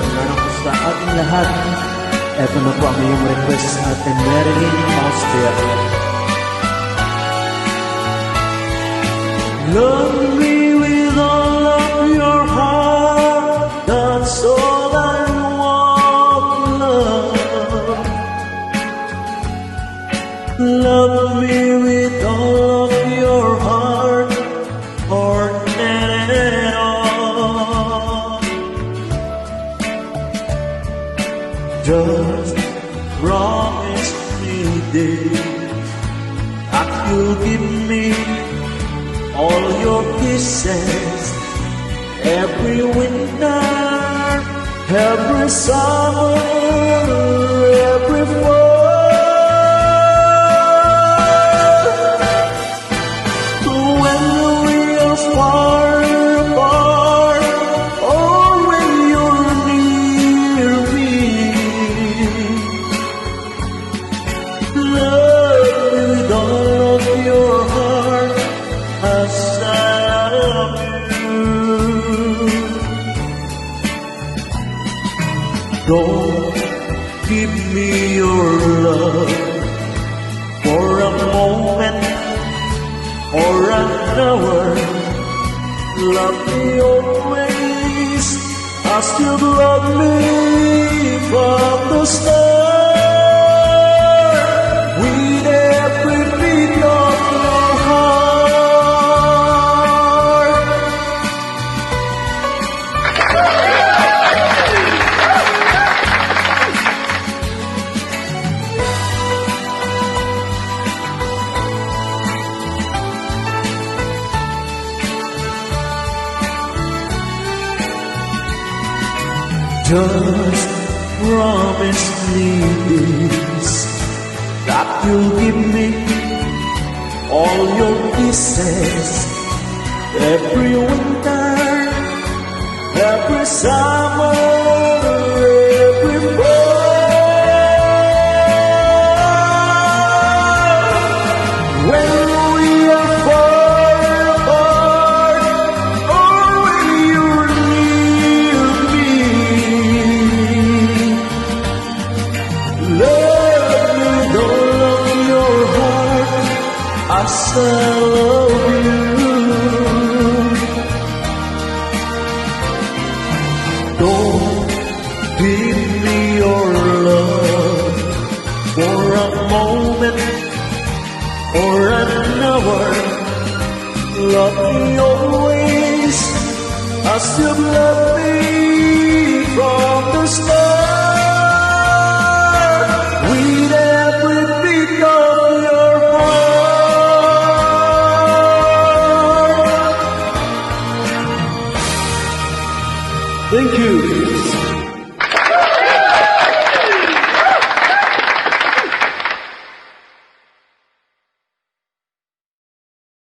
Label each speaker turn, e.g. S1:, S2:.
S1: magandang sa ating lahat. Ito na po ang iyong request natin, Marilyn Austria. Love me with all of your heart, that's all I want, love. Love me with all of your heart, or not at all. Just promise me, dear, that you'll give me all your kisses every winter, every summer, every fall. When we are far apart, or when you're near me, love me with all of your heart as I love you. Don't give me your love for a moment or an hour. Love me always as you've loved me from the start, with every beat of your heart. Just promise me this, that you'll give me all your kisses every winter, every summer, every fall. When we are far apart, or when you're near me, love me with all of your heart as I love you. Don't give me your love for a moment or an hour. Love me always as you've loved me from the start, with every beat of your heart. Thank you.